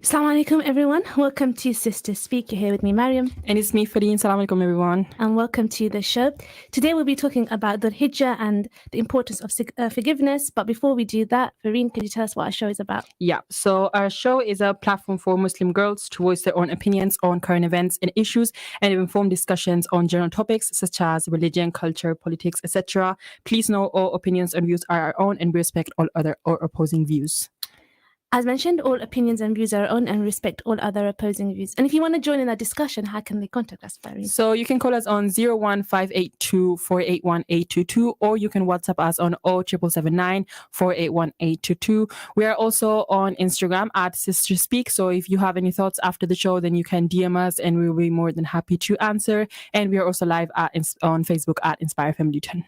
Assalamu alaikum everyone, welcome to Sister Speak. You're here with me, Mariam. And it's me, Fareen. Assalamu alaikum everyone. And welcome to the show. Today we'll be talking about the Hijjah and the importance of forgiveness. But before we do that, Fareen, could you tell us what our show is about? Yeah, so our show is a platform for Muslim girls to voice their own opinions on current events and issues and inform discussions on general topics such as religion, culture, politics, etc. Please know all opinions and views are our own and we respect all other or opposing views. As mentioned, all opinions and views are our own and respect all other opposing views. And if you want to join in that discussion, how can they contact us, Fareen? So you can call us on 01582481822 or you can WhatsApp us on 07779481822. We are also on Instagram at sistersspeak. So if you have any thoughts after the show, then you can DM us and we'll be more than happy to answer. And we are also live on Facebook at Inspire Family 10.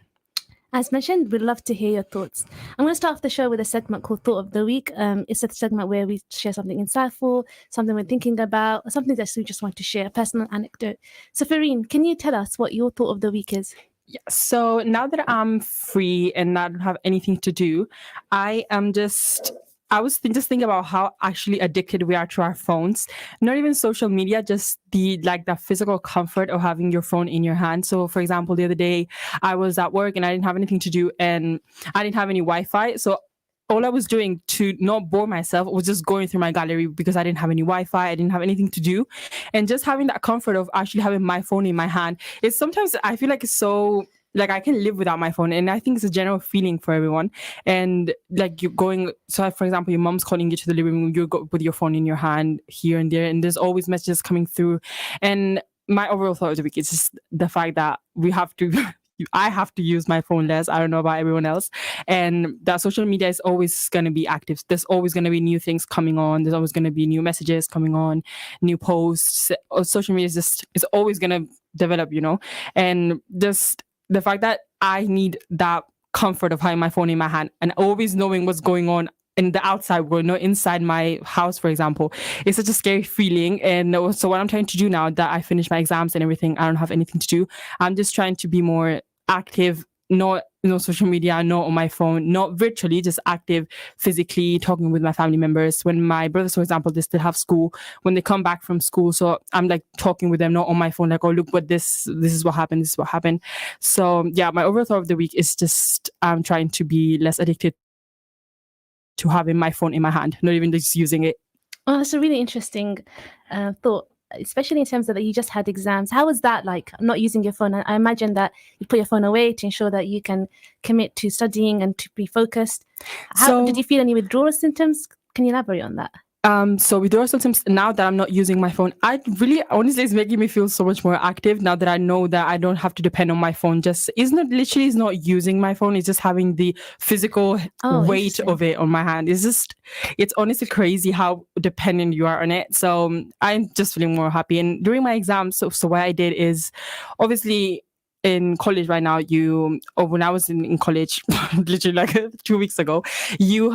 As mentioned, we'd love to hear your thoughts. I'm going to start off the show with a segment called Thought of the Week. It's a segment where we share something insightful, something we're thinking about, or something that we just want to share, a personal anecdote. So, Fareen, can you tell us what your Thought of the Week is? Yeah, so now that I'm free and I don't have anything to do, I was just thinking about how actually addicted we are to our phones. Not even social media, just the physical comfort of having your phone in your hand. So for example, the other day I was at work and I didn't have anything to do and I didn't have any Wi-Fi. So all I was doing to not bore myself was just going through my gallery because I didn't have any Wi-Fi. I didn't have anything to do. And just having that comfort of actually having my phone in my hand, it's sometimes I feel like it's so... I can live without my phone. And I think it's a general feeling for everyone. And so for example, your mom's calling you to the living room, you go with your phone in your hand here and there, and there's always messages coming through. And my overall thought of the week is just the fact that I have to use my phone less. I don't know about everyone else. And that social media is always going to be active. There's always going to be new things coming on. There's always going to be new messages coming on, new posts. Social media is always going to develop, and just the fact that I need that comfort of having my phone in my hand and always knowing what's going on in the outside world, not inside my house, for example, it's such a scary feeling. And so what I'm trying to do now that I finished my exams and everything, I don't have anything to do. I'm just trying to be more active, not social media, not on my phone, not virtually, just active physically, talking with my family members. When my brothers, for example, they still have school, when they come back from school, so I'm talking with them, not on my phone, oh, look what this is what happened, this is what happened. So yeah, my overall thought of the week is just I'm trying to be less addicted to having my phone in my hand, not even just using it. Oh, that's a really interesting thought, especially in terms of that you just had exams. How was that like, not using your phone? I imagine that you put your phone away to ensure that you can commit to studying and to be focused. Did you feel any withdrawal symptoms? Can you elaborate on that? So withdrawal symptoms, now that I'm not using my phone, honestly, it's making me feel so much more active now that I know that I don't have to depend on my phone. It's not using my phone. It's just having the physical weight of it on my hand. It's honestly crazy how dependent you are on it. So I'm just feeling more happy. And during my exams, so what I did is obviously in college right now, when I was in college, literally 2 weeks ago, you're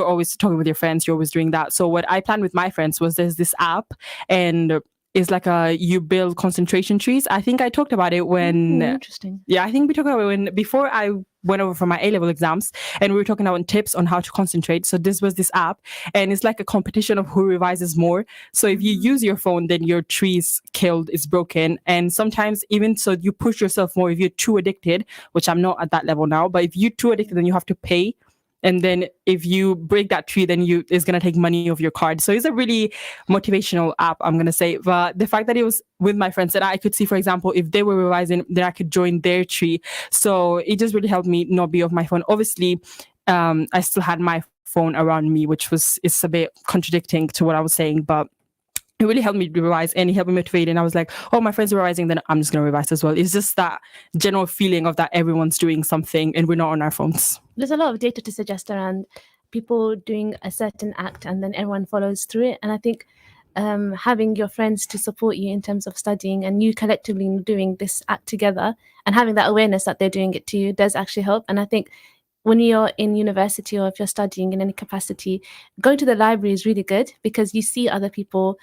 always talking with your friends, you're always doing that. So what I planned with my friends was there's this app and it's you build concentration trees. I think I talked about it when... interesting. Yeah, I think we talked about it before I went over for my A-level exams and we were talking about tips on how to concentrate. So this was this app and it's like a competition of who revises more. So if you use your phone, then your tree is killed, it's broken. And sometimes even so you push yourself more if you're too addicted, which I'm not at that level now, but if you're too addicted, then you have to pay. And then if you break that tree, then it's going to take money off your card. So it's a really motivational app, I'm going to say. But the fact that it was with my friends that I could see, for example, if they were revising, then I could join their tree. So it just really helped me not be off my phone. Obviously, I still had my phone around me, it's a bit contradicting to what I was saying. But it really helped me revise and it helped me motivate. And I was like, oh, my friends are revising, then I'm just going to revise as well. It's just that general feeling of that everyone's doing something and we're not on our phones. There's a lot of data to suggest around people doing a certain act and then everyone follows through it. And I think having your friends to support you in terms of studying and you collectively doing this act together and having that awareness that they're doing it too does actually help. And I think when you're in university or if you're studying in any capacity, going to the library is really good because you see other people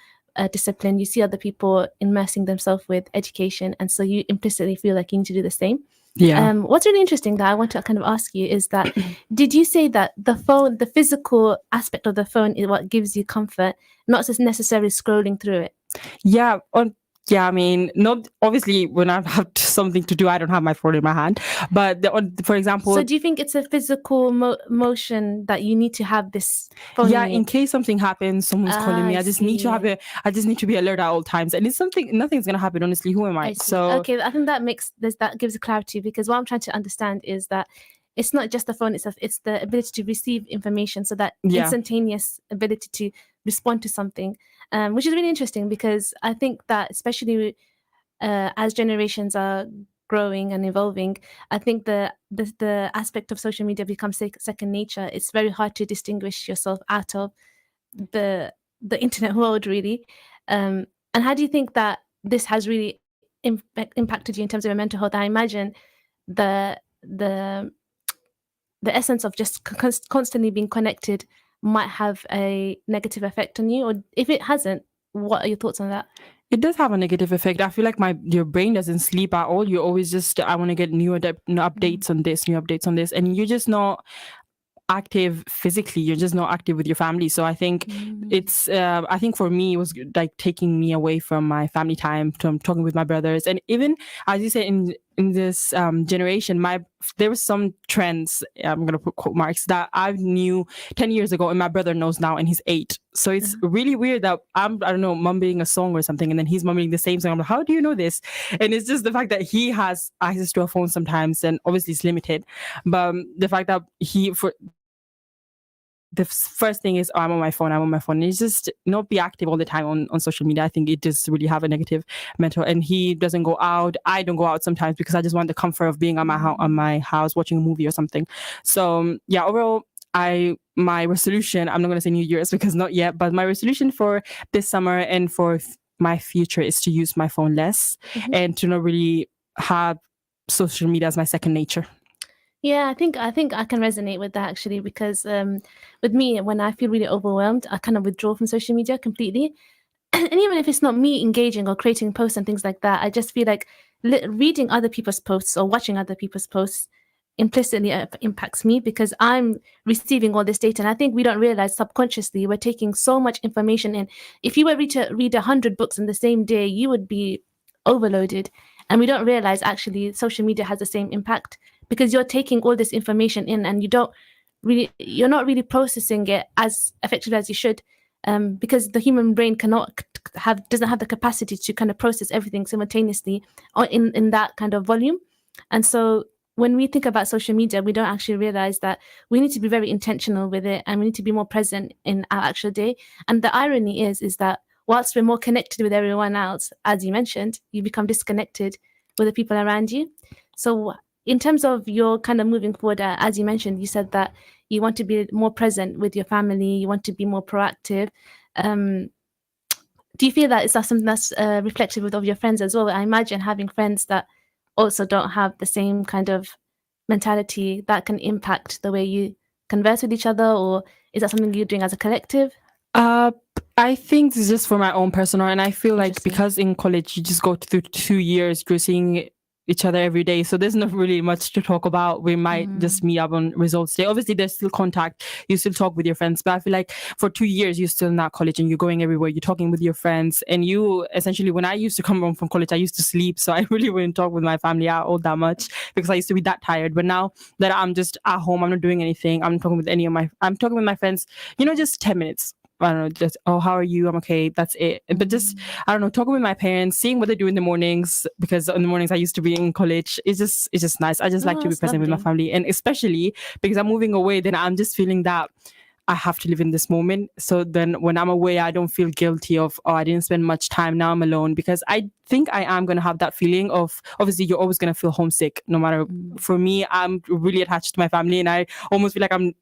discipline, you see other people immersing themselves with education, and so you implicitly feel like you need to do the same. Yeah. What's really interesting that I want to kind of ask you is that did you say that the phone, the physical aspect of the phone is what gives you comfort, not just necessarily scrolling through it? Yeah, yeah. I mean, not obviously when I have something to do, I don't have my phone in my hand. But for So example, do you think it's a physical motion that you need to have this phone in yeah, your? in case something happens, someone's calling Ah, me. I I just need to have see. I just need to be alert at all times. And it's something. Nothing's gonna happen. Honestly, who am I? I see. So Okay, I think that gives a clarity, because what I'm trying to understand is that it's not just the phone itself, it's the ability to receive information, so that yeah, instantaneous ability to respond to something, which is really interesting, because I think that especially as generations are growing and evolving, I think the aspect of social media becomes second nature. It's very hard to distinguish yourself out of the internet world, really. And how do you think that this has really impacted you in terms of your mental health? I imagine the the the essence of just constantly being connected might have a negative effect on you, or if it hasn't, what are your thoughts on that? it does have a negative effect. I feel like your brain doesn't sleep at all. You're always just I want to get new Mm. updates on this, new updates on this, and you're just not active physically. You're just not active with your family. So I think Mm. I think for me it was like taking me away from my family time, from talking with my brothers. And even as you said, in this generation, there was some trends, I'm gonna put quote marks, that I knew 10 years ago and my brother knows now, and he's 8. So it's really weird that I don't know, mumbling a song or something, and then he's mumbling the same song. I'm like, how do you know this? And it's just the fact that he has access to a phone sometimes, and obviously it's limited, but the fact that the first thing is, oh, I'm on my phone, I'm on my phone. And it's just not be active all the time on social media. I think it does really have a negative mental. And he doesn't go out. I don't go out sometimes because I just want the comfort of being on on my house watching a movie or something. So yeah, overall, my resolution, I'm not going to say New Year's because not yet, but my resolution for this summer and for my future is to use my phone less Mhm. and to not really have social media as my second nature. Yeah, I think I can resonate with that, actually, because with me, when I feel really overwhelmed, I kind of withdraw from social media completely. And even if it's not me engaging or creating posts and things like that, I just feel like reading other people's posts or watching other people's posts implicitly impacts me, because I'm receiving all this data. And I think we don't realize subconsciously we're taking so much information in. If you were to read 100 books in the same day, you would be overloaded. And we don't realize actually social media has the same impact, because you're taking all this information in and you're not really processing it as effectively as you should, because the human brain doesn't have the capacity to kind of process everything simultaneously or in that kind of volume. And so when we think about social media, we don't actually realize that we need to be very intentional with it, and we need to be more present in our actual day. And the irony is that whilst we're more connected with everyone else, as you mentioned, you become disconnected with the people around you. So in terms of your kind of moving forward, as you mentioned, you said that you want to be more present with your family, you want to be more proactive. Um, do you feel that is that something that's reflective of your friends as well? I imagine having friends that also don't have the same kind of mentality, that can impact the way you converse with each other, or is that something you're doing as a collective? Uh, I think this is just for my own personal, and I feel like Interesting. because in college you just go through 2 years, you're seeing each other every day, so there's not really much to talk about. We might just meet up on results day. Obviously, there's still contact. You still talk with your friends, but I feel like for 2 years you're still in that college and you're going everywhere. You're talking with your friends, and you essentially. When I used to come home from college, I used to sleep, so I really wouldn't talk with my family out all that much because I used to be that tired. But now that I'm just at home, I'm not doing anything. I'm talking with my friends. Just 10 minutes. I don't know, just, oh, how are you? I'm okay. That's it. But just, I don't know, talking with my parents, seeing what they do in the mornings, because in the mornings I used to be in college. It's just nice. I just like Oh, to be that's present with my lovely. family. And especially because I'm moving away, then I'm just feeling that I have to live in this moment. So then when I'm away, I don't feel guilty of, oh, I didn't spend much time. Now I'm alone, because I think I am going to have that feeling of, obviously, you're always going to feel homesick no matter. For me, I'm really attached to my family, and I almost feel like I'm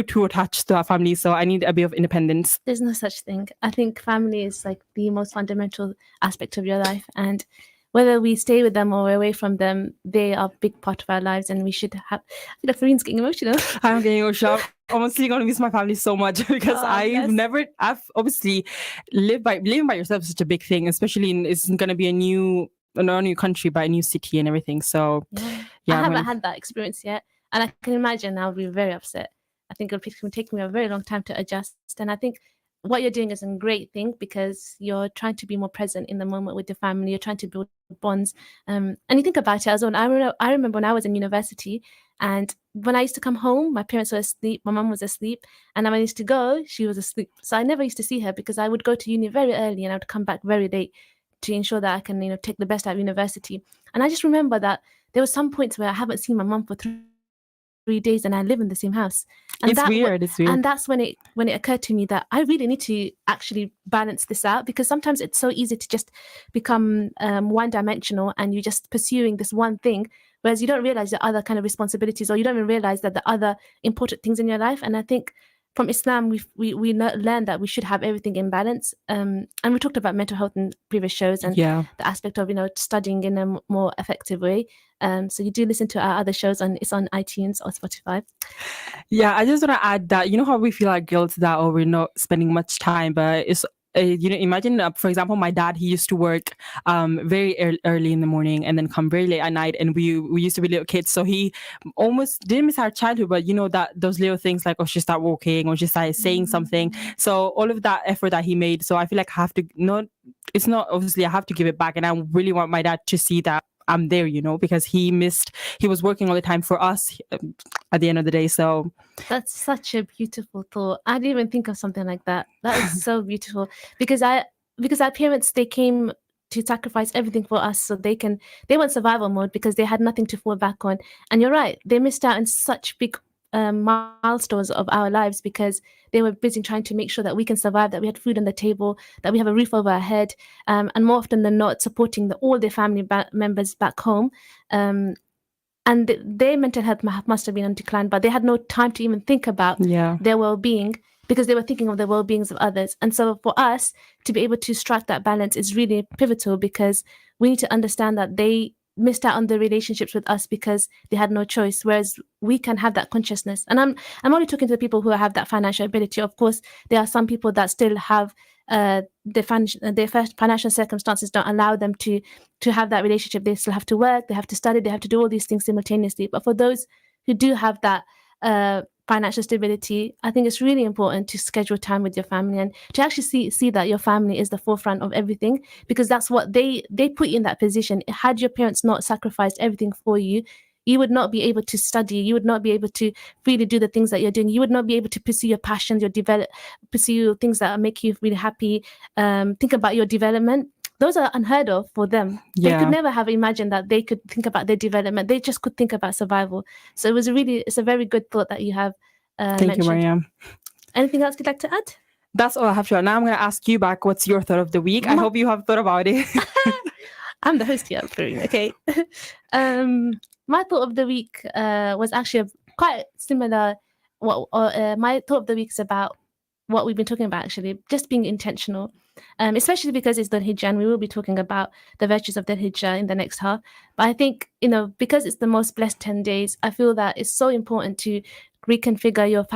too attached to our family, so I need a bit of independence. There's no such thing. I think family is like the most fundamental aspect of your life, and whether we stay with them or we're away from them, they are a big part of our lives, and we should have. I feel like Farin's getting emotional. I'm getting emotional. I'm honestly gonna miss my family so much because Oh, bless. I've obviously living by yourself is such a big thing, especially it's gonna be a new not a new country, but a new city and everything. So Yeah. I yeah, I'm haven't gonna. had that experience yet. And I can imagine I'll be very upset. I think it'll take me a very long time to adjust. And I think what you're doing is a great thing because you're trying to be more present in the moment with your family. You're trying to build bonds. And you think about it as well. I remember when I was in university and when I used to come home, my parents were asleep, my mum was asleep. And when I used to go, she was asleep. So I never used to see her because I would go to uni very early and I would come back very late to ensure that I can, take the best out of university. And I just remember that there were some points where I haven't seen my mum for 3 days and I live in the same house. And It's weird. and It's that's weird. when it occurred to me that I really need to actually balance this out because sometimes it's so easy to just become one dimensional and you're just pursuing this one thing, whereas you don't realize the other kind of responsibilities or you don't even realize that the other important things in your life. And I think from Islam, we learned that we should have everything in balance. And we talked about mental health in previous shows and Yeah. the aspect of studying in a more effective way. So you do listen to our other shows it's on iTunes or Spotify. Yeah, I just want to add that, you know how we feel like guilt that, oh, we're not spending much time, but it's, imagine, for example, my dad, he used to work very early in the morning and then come very late at night. And we used to be little kids. So he almost didn't miss our childhood, but that those little things like, oh, she started walking or she started saying something. So all of that effort that he made. So I feel like I have to, not, it's not obviously I have to give it back. And I really want my dad to see that I'm there, because he was working all the time for us at the end of the day. So That's such a beautiful thought. I didn't even think of something like that. That is so beautiful because our parents, they came to sacrifice everything for us so they were in survival mode because they had nothing to fall back on. And you're right, they missed out on such big milestones of our lives because they were busy trying to make sure that we can survive, that we had food on the table, that we have a roof over our head, and more often than not supporting all their family members back home. Um, and their mental health must have been on decline, but they had no time to even think about yeah, their well-being because they were thinking of the well-beings of others. And so for us to be able to strike that balance is really pivotal because we need to understand that they missed out on the relationships with us because they had no choice, whereas we can have that consciousness. And I'm only talking to the people who have that financial ability. Of course, there are some people that still have their first financial circumstances don't allow them to have that relationship. They still have to work, they have to study, they have to do all these things simultaneously. But for those who do have that financial stability, I think it's really important to schedule time with your family and to actually see that your family is the forefront of everything because that's what they put you in that position. Had your parents not sacrificed everything for you, you would not be able to study, you would not be able to really do the things that you're doing, you would not be able to pursue your passions, pursue things that make you really happy, think about your development. Those are unheard of for them. They could yeah. never have imagined that they could think about their development. They just could think about survival. So it's a very good thought that you have Thank you, mentioned. Mariam. Anything else you'd like to add? That's all I have to add. Now I'm going to ask you back. What's your thought of the week? I Ma- hope you have thought about it. I'm the host here, Karine, okay? My thought of the week was actually quite similar. My thought of the week is about what we've been talking about, actually, just being intentional, especially because it's Dhul Hijjah, and we will be talking about the virtues of Dhul Hijjah in the next half. But I think, because it's the most blessed 10 days, I feel that it's so important to reconfigure your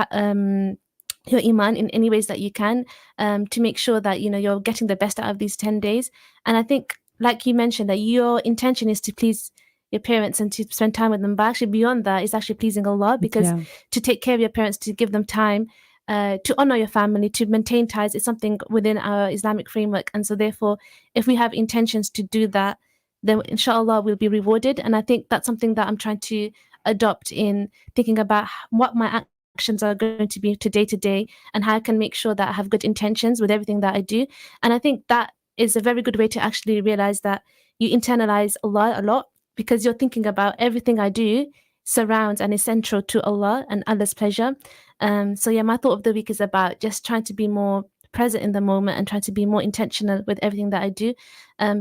iman in any ways that you can, to make sure that you're getting the best out of these 10 days. And I think, like you mentioned, that your intention is to please your parents and to spend time with them, but actually beyond that is actually pleasing Allah, because Yeah. to take care of your parents, to give them time, to honor your family, to maintain ties is something within our Islamic framework. And so therefore, if we have intentions to do that, then inshallah we'll be rewarded. And I think that's something that I'm trying to adopt in thinking about what my actions are going to be to day, and how I can make sure that I have good intentions with everything that I do. And I think that is a very good way to actually realize that you internalize Allah a lot, because you're thinking about everything I do surrounds and is central to Allah and Allah's pleasure. So yeah, my thought of the week is about just trying to be more present in the moment and trying to be more intentional with everything that I do,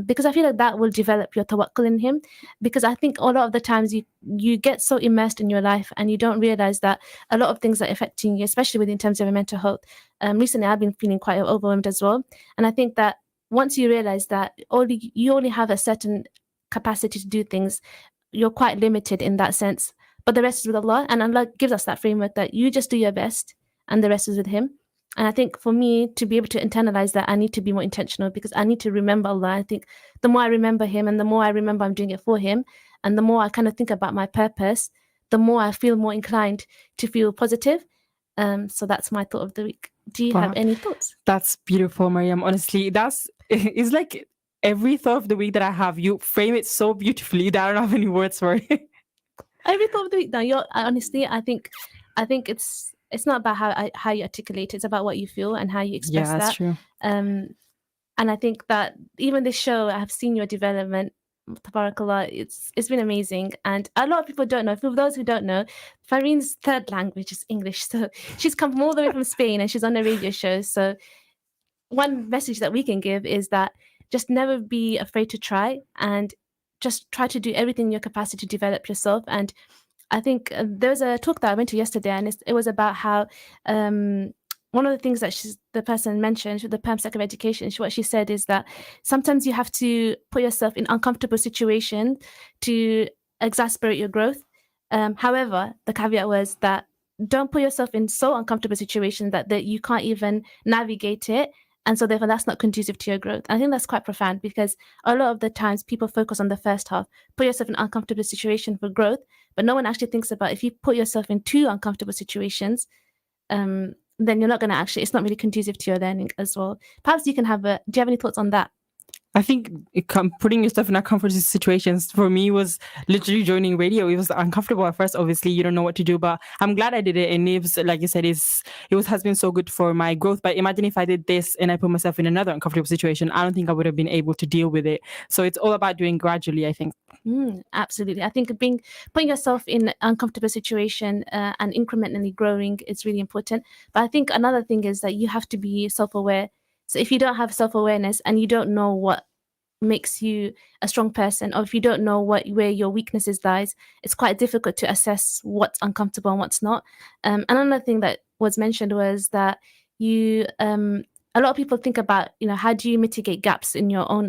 because I feel like that will develop your tawakkul in Him. Because I think a lot of the times you get so immersed in your life and you don't realize that a lot of things are affecting you, especially in terms of your mental health. Recently, I've been feeling quite overwhelmed as well, and I think that once you realize that you only have a certain capacity to do things, you're quite limited in that sense. But the rest is with Allah, and Allah gives us that framework that you just do your best, and the rest is with Him. And I think for me to be able to internalize that, I need to be more intentional because I need to remember Allah. I think the more I remember Him and the more I remember I'm doing it for Him, and the more I kind of think about my purpose, the more I feel more inclined to feel positive. So that's my thought of the week. Do you have Wow, any thoughts? that's beautiful, Mariam. Honestly, that's it's like every thought of the week that I have, you frame it so beautifully that I don't have any words for it. Every thought of the week. Now, you're honestly, I think it's not about how you articulate it. It's about what you feel and how you Yeah, express that's that. true. Um, and I think that even this show, I have seen your development. Tabarakallah, it's been amazing, and a lot of people don't know. For those who don't know, Fareen's third language is English, so she's come from all the way from Spain, and she's on a radio show. So one message that we can give is that just never be afraid to try, and just try to do everything in your capacity to develop yourself. And I think there was a talk that I went to yesterday, and it was about how one of the things that the person mentioned, the PERM of education, what she said is that sometimes you have to put yourself in uncomfortable situations to exasperate your growth. However, the caveat was that don't put yourself in so uncomfortable situations that you can't even navigate it. And so therefore that's not conducive to your growth. I think that's quite profound because a lot of the times people focus on the first half, put yourself in an uncomfortable situation for growth, but no one actually thinks about if you put yourself in two uncomfortable situations, then you're not going to actually, it's not really conducive to your learning as well. Perhaps you can have do you have any thoughts on that? I think putting yourself in uncomfortable situations for me was literally joining radio. It was uncomfortable at first. Obviously, you don't know what to do, but I'm glad I did it. And it was, like you said, has been so good for my growth. But imagine if I did this and I put myself in another uncomfortable situation, I don't think I would have been able to deal with it. So it's all about doing gradually, I think. Absolutely. I think putting yourself in an uncomfortable situation and incrementally growing is really important. But I think another thing is that you have to be self-aware. So if you don't have self-awareness and you don't know what makes you a strong person, or if you don't know where your weaknesses lies, it's quite difficult to assess what's uncomfortable and what's not. Another thing that was mentioned was that you a lot of people think about, how do you mitigate gaps in your own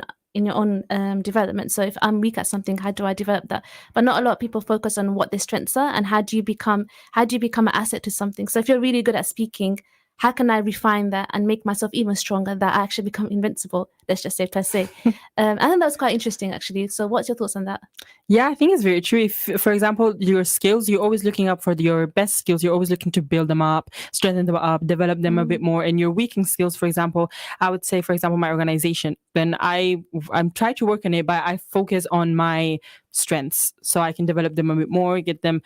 development. So if I'm weak at something, how do I develop that? But not a lot of people focus on what their strengths are and how do you become an asset to something. So if you're really good at speaking, how can I refine that and make myself even stronger that I actually become invincible? Let's just say per se. I think that was quite interesting actually. So what's your thoughts on that? Yeah, I think it's very true. If, for example, your skills, you're always looking up for your best skills. You're always looking to build them up, strengthen them up, develop them a bit more. And your weakening skills, for example, I would say, for example, my organization. Then I'm trying to work on it, but I focus on my strengths so I can develop them a bit more, get them,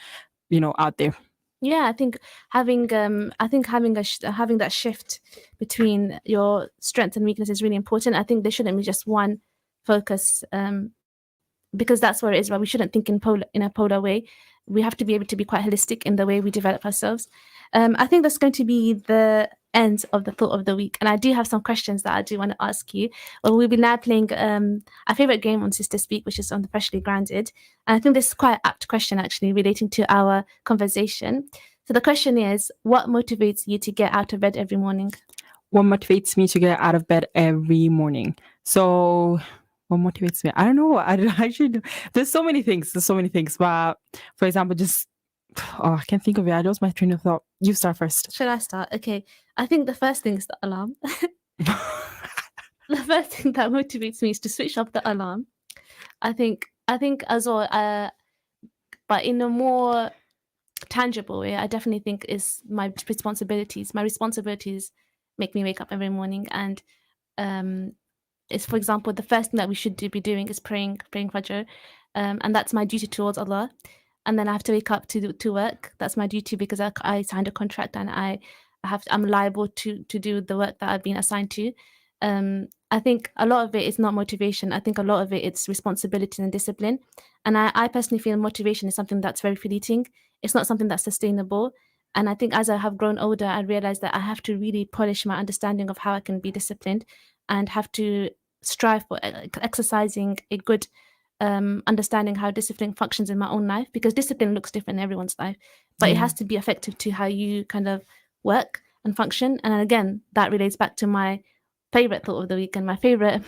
out there. Yeah, I think having that shift between your strengths and weakness is really important. I think there shouldn't be just one focus, because that's where it is. Right, we shouldn't think in a polar way. We have to be able to be quite holistic in the way we develop ourselves. I think that's going to be the end of the thought of the week, and I do have some questions that I do want to ask you. Well, we'll be now playing our favorite game on Sister Speak, which is on the Freshly Grounded. And I think this is quite an apt question actually relating to our conversation. So the question is, what motivates you to get out of bed every morning? What motivates me to get out of bed every morning? So what motivates me? I don't know. I actually do. There's so many things. But for example, just I can't think of it. I lost my train of thought. You start first. Should I start? Okay. I think the first thing is the alarm. The first thing that motivates me is to switch off the alarm. I think as well, but in a more tangible way, I definitely think is my responsibilities. My responsibilities make me wake up every morning, and it's, for example, the first thing that we should be doing is praying Fajr, and that's my duty towards Allah. And then I have to wake up to work. That's my duty because I signed a contract and I'm liable to do the work that I've been assigned to. I think a lot of it is not motivation. I think a lot of it it's responsibility and discipline. And I personally feel motivation is something that's very fleeting. It's not something that's sustainable. And I think as I have grown older, I realized that I have to really polish my understanding of how I can be disciplined and have to strive for exercising a good understanding how discipline functions in my own life, because discipline looks different in everyone's life, but it has to be effective to how you kind of work and function. And again, that relates back to my favorite thought of the week, and my favorite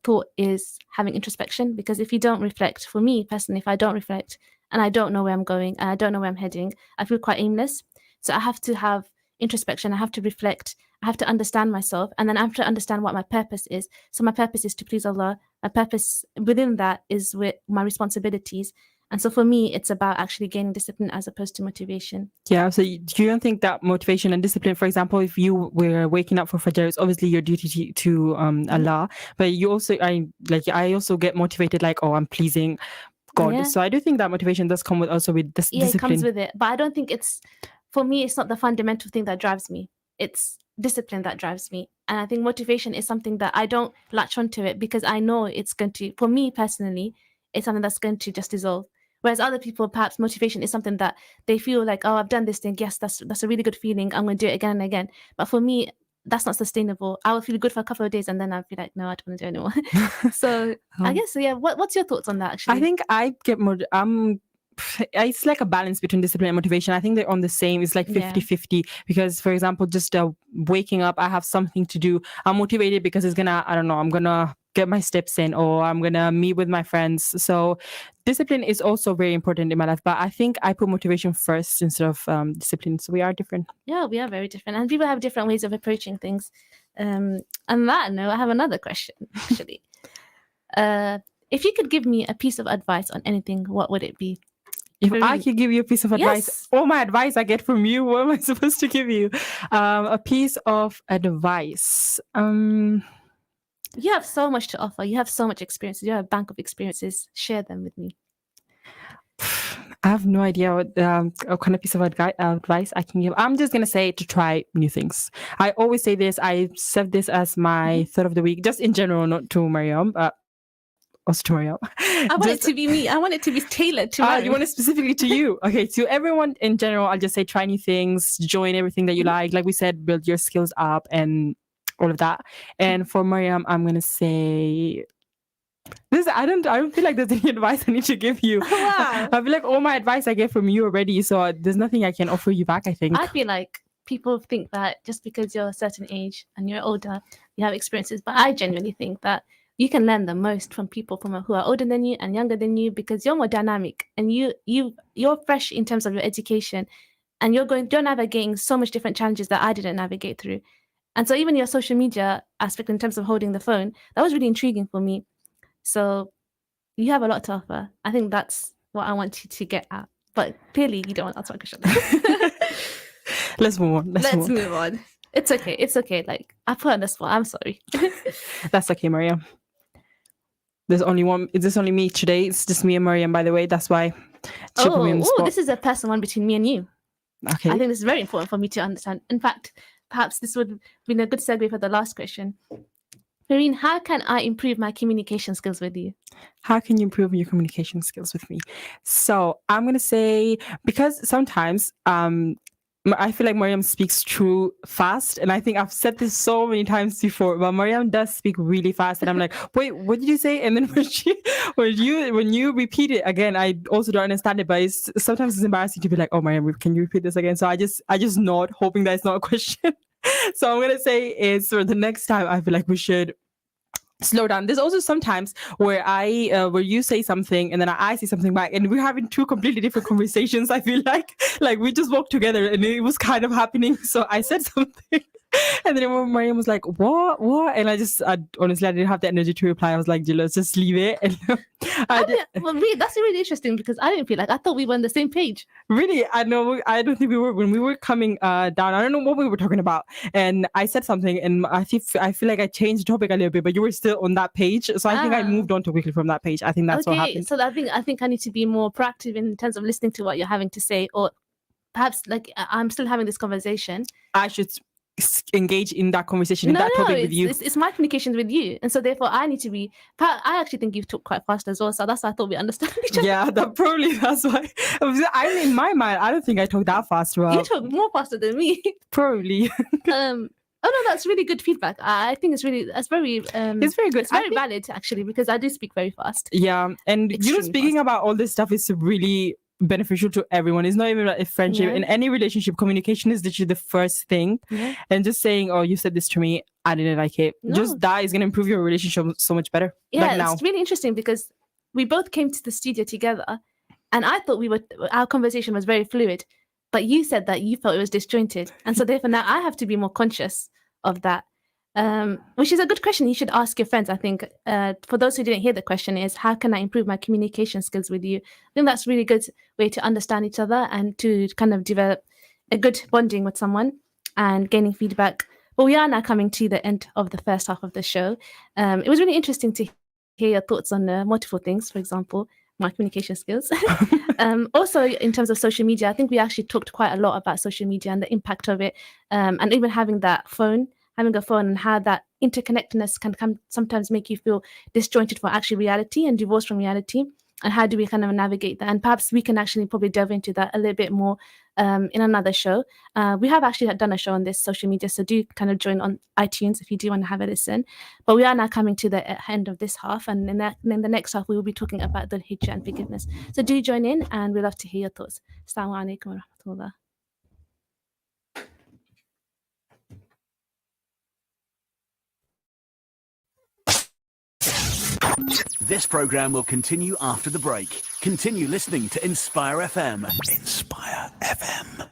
thought is having introspection, because if you don't reflect, for me personally, if I don't reflect and I don't know where I'm going and I don't know where I'm heading, I feel quite aimless. So I have to have introspection. I have to reflect. I have to understand myself, and then I have to understand what my purpose is. So my purpose is to please Allah. My purpose within that is with my responsibilities. And so for me, it's about actually gaining discipline as opposed to motivation. Yeah, so you don't think that motivation and discipline, for example, if you were waking up for Fajr, it's obviously your duty to Allah, but you also, I also get motivated, like, oh, I'm pleasing God. Yeah. So I do think that motivation does come with also with this Yeah, it discipline. comes with it. But I don't think for me, it's not the fundamental thing that drives me. It's discipline that drives me. And I think motivation is something that I don't latch onto it because I know it's going to, for me personally, it's something that's going to just dissolve. Whereas other people, perhaps motivation is something that they feel like, oh, I've done this thing. Yes, that's a really good feeling. I'm going to do it again and again. But for me, that's not sustainable. I will feel good for a couple of days and then I'll be like, no, I don't want to do it anymore. So I guess, yeah, what's your thoughts on that actually? I think I get more, it's like a balance between discipline and motivation. I think they're on the same. It's like 50-50 because, for example, just waking up, I have something to do. I'm motivated because it's gonna, I don't know, I'm gonna get my steps in or I'm gonna meet with my friends. So discipline is also very important in my life, but I think I put motivation first instead of discipline. So we are different. Yeah, we are very different, and people have different ways of approaching things. On that note, I have another question actually. If you could give me a piece of advice on anything, what would it be? If I could give you a piece of advice, Yes. all my advice I get from you, what am I supposed to give you? A piece of advice. You have so much to offer. You have so much experience. You have a bank of experiences. Share them with me. I have no idea what kind of piece of advice I can give. I'm just going to say to try new things. I always say this. I said this as my thought of the week, just in general, not to Mariam, but also to Mariam. I want it to be me. I want it to be tailored to Mariam. You want it specifically to you. Okay, to everyone in general, I'll just say try new things, join everything that you like. Like we said, build your skills up and all of that. And for Mariam, I'm going to say... I don't feel like there's any advice I need to give you. Wow. I feel like all my advice I get from you already, so there's nothing I can offer you back, I think. I feel like people think that just because you're a certain age and you're older, you have experiences, but I genuinely think that you can learn the most from people who are older than you and younger than you because you're more dynamic and you're fresh in terms of your education and you're navigating so much different challenges that I didn't navigate through. And so even your social media aspect in terms of holding the phone, that was really intriguing for me. So you have a lot to offer. I think that's what I want you to get at. But clearly you don't want to answer my question. Let's move on. Let's move on. It's okay. It's okay. Like, I put on the spot. I'm sorry. That's okay, Mariam. There's only one. It's only me today. It's just me and Mariam, by the way. That's why she put me on the spot. This is a personal one between me and you. Okay. I think this is very important for me to understand. In fact, perhaps this would be a good segue for the last question. Marine, how can I improve my communication skills with you? How can you improve your communication skills with me? So I'm going to say, because sometimes I feel like Mariam speaks too fast. And I think I've said this so many times before, but Mariam does speak really fast. And I'm like, wait, what did you say? And then when you repeat it again, I also don't understand it. But sometimes it's embarrassing to be like, oh, Mariam, can you repeat this again? So I just nod, hoping that it's not a question. So I'm going to say is for the next time, I feel like we should slow down. There's also sometimes where where you say something and then I say something back and we're having two completely different conversations. I feel like we just walked together and it was kind of happening. So I said something and then Mariam was like, what? And honestly, I didn't have the energy to reply. I was like, let's just leave it. And that's really interesting because I didn't feel like, I thought we were on the same page. Really? I don't think we were. When we were coming down, I don't know what we were talking about. And I said something and I feel like I changed the topic a little bit, but you were still on that page. So I think I moved on too quickly from that page. I think that's what happened. So I think I need to be more proactive in terms of listening to what you're having to say, or perhaps like I'm still having this conversation. I should engage in that conversation, topic with you. It's my communications with you, and so therefore I need to be. I actually think you talk quite fast as well, so that's why I thought we understand each other. Yeah, that's why. In my mind, I don't think I talk that fast. Well, you talk more faster than me. Probably. Oh no, that's really good feedback. I think it's very good. It's very valid actually because I do speak very fast. Yeah, and speaking about all this stuff is really beneficial to everyone. It's not even a friendship. In any relationship, communication is literally the first thing. And just saying, oh, you said this to me, I didn't like it. Just that is going to improve your relationship so much better. It's really interesting because we both came to the studio together and I thought our conversation was very fluid, but you said that you felt it was disjointed. And so therefore now I have to be more conscious of that. Which is a good question you should ask your friends. I think for those who didn't hear the question is, how can I improve my communication skills with you? I think that's a really good way to understand each other and to kind of develop a good bonding with someone and gaining feedback. But we are now coming to the end of the first half of the show. It was really interesting to hear your thoughts on multiple things, for example, my communication skills. Also, in terms of social media, I think we actually talked quite a lot about social media and the impact of it, and even having a phone and how that interconnectedness can sometimes make you feel disjointed for actually reality and divorced from reality. And how do we kind of navigate that? And perhaps we can actually probably delve into that a little bit more in another show. We have actually done a show on this social media, so do kind of join on iTunes if you do want to have a listen. But we are now coming to the end of this half, and in the next half, we will be talking about the hijrah and forgiveness. So do join in, and we'd love to hear your thoughts. Assalamu alaikum wa rahmatullah. This program will continue after the break. Continue listening to Inspire FM. Inspire FM.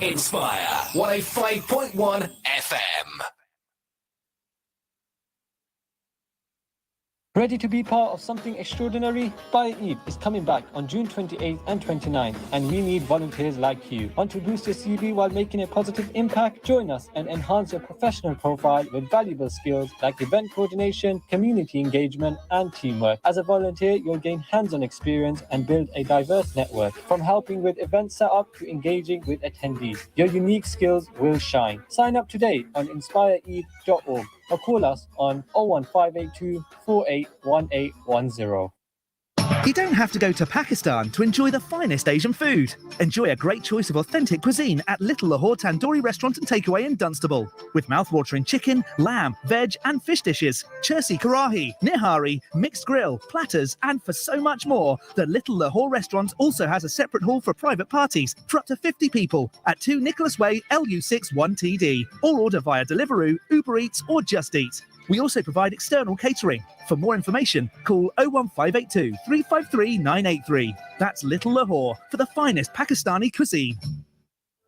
Inspire 105.1 FM. Ready to be part of something extraordinary? Inspire Eid is coming back on June 28th and 29th, and we need volunteers like you. Want to boost your CV while making a positive impact? Join us and enhance your professional profile with valuable skills like event coordination, community engagement, and teamwork. As a volunteer, you'll gain hands-on experience and build a diverse network, from helping with event setup to engaging with attendees. Your unique skills will shine. Sign up today on inspireeid.org or call us on 01582 481810. You don't have to go to Pakistan to enjoy the finest Asian food. Enjoy a great choice of authentic cuisine at Little Lahore Tandoori Restaurant and Takeaway in Dunstable. With mouth-watering chicken, lamb, veg and fish dishes, Chersi Karahi, Nihari, mixed grill, platters and for so much more, the Little Lahore Restaurant also has a separate hall for private parties for up to 50 people at 2 Nicholas Way, LU6 1TD. Or order via Deliveroo, Uber Eats or Just Eat. We also provide external catering. For more information, call 01582 353 983. That's Little Lahore for the finest Pakistani cuisine.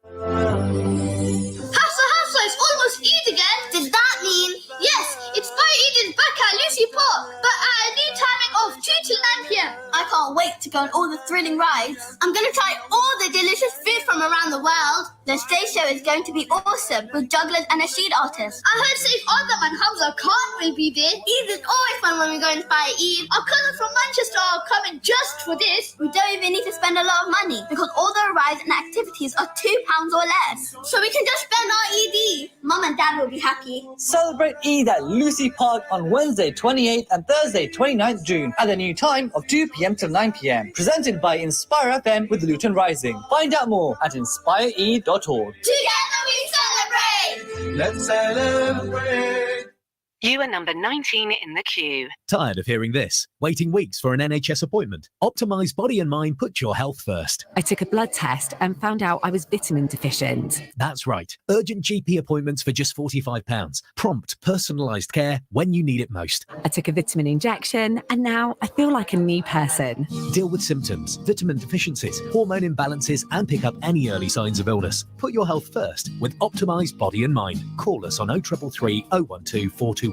Hassa, it's almost Eid again. Does that mean? Yes, it's Eid is back at Lucy Park, but at a new timing of 2 till 9 p.m. I can't wait to go on all the thrilling rides. I'm going to try all the delicious food from around the world. The stage show is going to be awesome with jugglers and nasheed artists. I heard Saif Adam and Hamza Khan will be there. Eid is always fun when we go and Inspire Eid. Our cousins from Manchester are coming just for this. We don't even need to spend a lot of money because all the rides and activities are £2 or less. So we can just spend our Eid. Mum and Dad will be happy. Celebrate Eid at Lucy Park on Wednesday 28th and Thursday 29th June at a new time of 2 p.m. till 9 p.m. Presented by Inspire FM with Luton Rising. Find out more at inspireeid.org. Together we celebrate! Let's celebrate. You are number 19 in the queue. Tired of hearing this? Waiting weeks for an NHS appointment? Optimise Body and Mind puts your health first. I took a blood test and found out I was vitamin deficient. That's right. Urgent GP appointments for just £45. Prompt, personalised care when you need it most. I took a vitamin injection and now I feel like a new person. Deal with symptoms, vitamin deficiencies, hormone imbalances and pick up any early signs of illness. Put your health first with Optimised Body and Mind. Call us on 0333 012 4214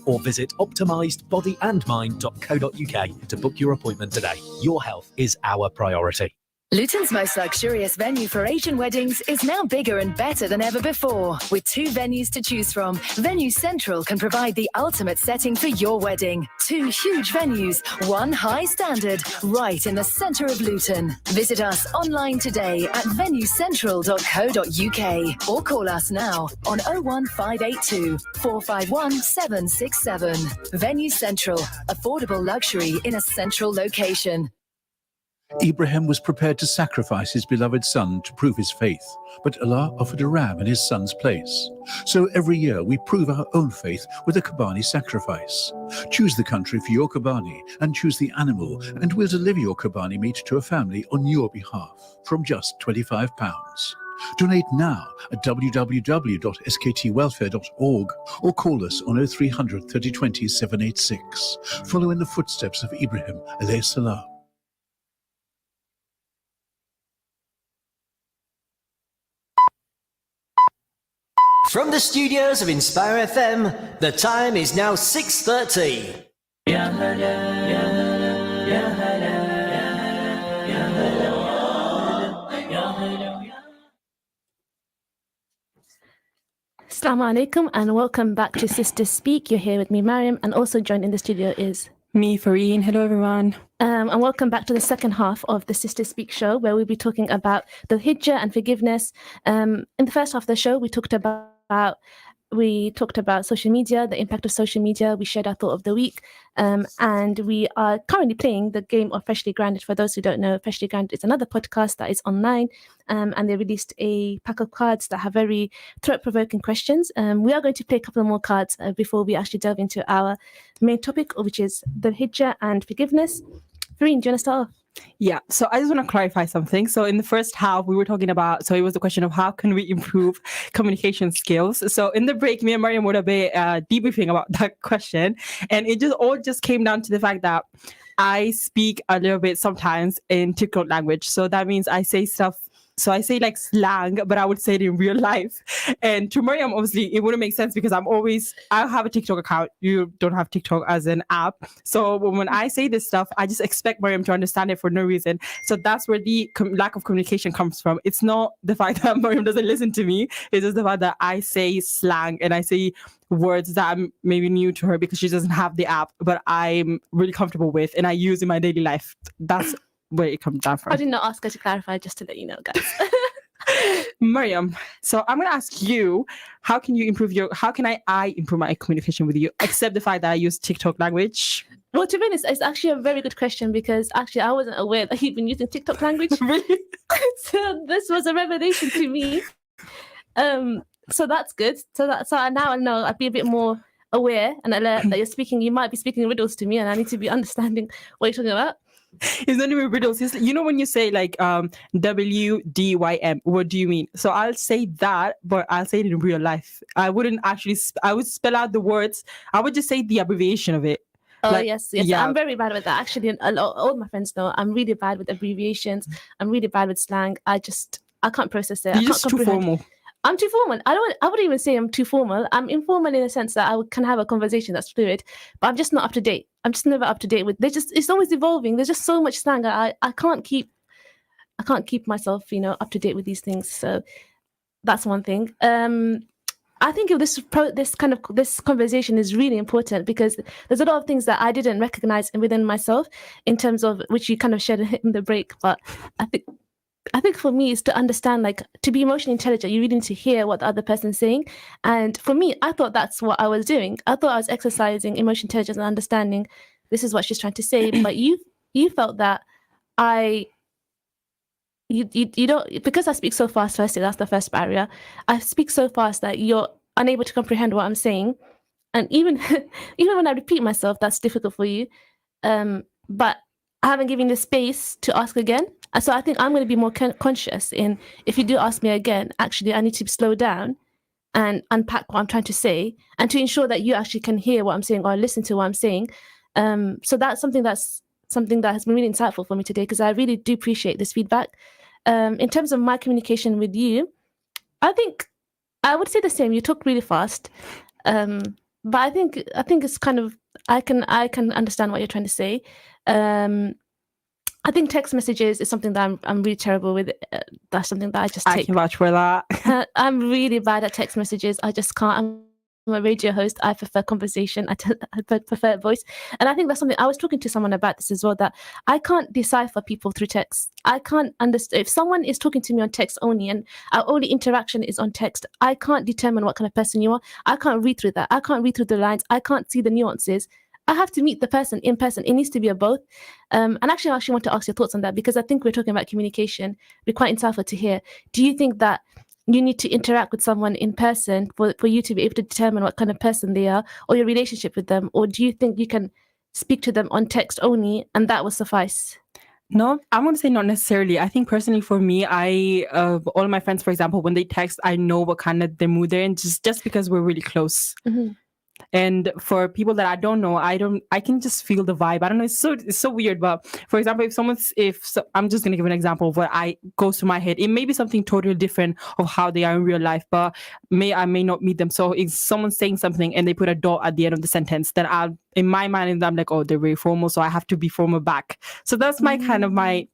or visit optimisedbodyandmind.co.uk to book your appointment today. Your health is our priority. Luton's most luxurious venue for Asian weddings is now bigger and better than ever before. With 2 venues to choose from, Venue Central can provide the ultimate setting for your wedding. 2 huge venues, 1 high standard, right in the centre of Luton. Visit us online today at venuecentral.co.uk or call us now on 01582 451 767. Venue Central, affordable luxury in a central location. Ibrahim was prepared to sacrifice his beloved son to prove his faith, but Allah offered a ram in his son's place. So every year we prove our own faith with a Qurbani sacrifice. Choose the country for your Qurbani and choose the animal, and we'll deliver your Qurbani meat to a family on your behalf from just £25. Donate now at www.sktwelfare.org or call us on 0300 3020 786. Follow in the footsteps of Ibrahim alayhi salam. From the studios of Inspire FM, the time is now 6:30. Assalamu alaikum and welcome back to Sisters Speak. You're here with me, Mariam, and also joined in the studio is me, Fareen. Hello, everyone. And welcome back to the second half of the Sisters Speak show, where we'll be talking about the hijrah and forgiveness. In the first half of the show, we talked about social media, the impact of social media. We shared our thought of the week. And we are currently playing the game of Freshly Grounded. For those who don't know, Freshly Grounded is another podcast that is online. And they released a pack of cards that have very thought-provoking questions. We are going to play a couple more cards before we actually delve into our main topic, which is the hijrah and forgiveness. Fareen, do you want to start off? Yeah, so I just want to clarify something. So in the first half, we were talking about, so it was the question of how can we improve communication skills. So in the break, me and Mariam were a bit debriefing about that question. And it just came down to the fact that I speak a little bit sometimes in TikTok language. So that means I say stuff. So I say like slang, but I would say it in real life. And to Mariam, obviously, it wouldn't make sense because I have a TikTok account. You don't have TikTok as an app. So when I say this stuff, I just expect Mariam to understand it for no reason. So that's where the lack of communication comes from. It's not the fact that Mariam doesn't listen to me. It's just the fact that I say slang and I say words that are maybe new to her because she doesn't have the app, but I'm really comfortable with and I use in my daily life. That's where it comes down from. I did not ask her to clarify, just to let you know, guys. Mariam, so I'm going to ask you, how can I improve my communication with you, except the fact that I use TikTok language? Well, to be honest, it's actually a very good question because actually I wasn't aware that you've been using TikTok language. Really? So this was a revelation to me. So that's good. So now I know I'd be a bit more aware and alert that you might be speaking riddles to me and I need to be understanding what you're talking about. It's not even riddles. It's, when you say like WDYM, what do you mean? So I'll say that, but I'll say it in real life. I wouldn't actually, I would spell out the words. I would just say the abbreviation of it. Oh, yes. Yeah. I'm very bad with that. Actually, all my friends know I'm really bad with abbreviations. I'm really bad with slang. I can't process it. You're just too formal. I'm too formal. I wouldn't even say I'm too formal. I'm informal in the sense that can have a conversation that's fluid, but I'm just not up to date. I'm just never up to date with. It's always evolving. There's just so much slang. I can't keep myself, up to date with these things. So that's one thing. I think this conversation is really important because there's a lot of things that I didn't recognize within myself in terms of which you kind of shared in the break. But I think for me is to understand, like, to be emotionally intelligent, you really need to hear what the other person's saying. And for me, I thought that's what I was doing. I thought I was exercising emotional intelligence and understanding this is what she's trying to say. But you felt that you don't, because I speak so fast, firstly, that's the first barrier. I speak so fast that you're unable to comprehend what I'm saying. And even when I repeat myself, that's difficult for you. But I haven't given you the space to ask again. So I think I'm going to be more conscious in, if you do ask me again, actually, I need to slow down and unpack what I'm trying to say and to ensure that you actually can hear what I'm saying or listen to what I'm saying. So that's something that has been really insightful for me today because I really do appreciate this feedback. In terms of my communication with you, I think I would say the same. You talk really fast. But I think it's kind of, I can understand what you're trying to say. I think text messages is something that I'm really terrible with. That's something that I just take. I can vouch for that. I'm really bad at text messages. I just can't. I'm a radio host. I prefer conversation. I prefer voice. And I think that's something, I was talking to someone about this as well, that I can't decipher people through text. I can't understand. If someone is talking to me on text only and our only interaction is on text, I can't determine what kind of person you are. I can't read through that. I can't read through the lines. I can't see the nuances. I have to meet the person in person. It needs to be a both. And actually, I want to ask your thoughts on that because I think we're talking about communication. It'd be quite insightful to hear. Do you think that you need to interact with someone in person for you to be able to determine what kind of person they are or your relationship with them? Or do you think you can speak to them on text only and that will suffice? No, I'm going to say not necessarily. I think personally for me, all my friends, for example, when they text, I know what kind of the mood they're in just because we're really close. Mm-hmm. And for people that I don't know, I can just feel the vibe. I don't know. It's so weird. But for example, I'm just going to give an example of what goes through my head. It may be something totally different of how they are in real life, but I may not meet them. So if someone's saying something and they put a dot at the end of the sentence, then in my mind, I'm like, oh, they're very formal, so I have to be formal back. So that's my kind of my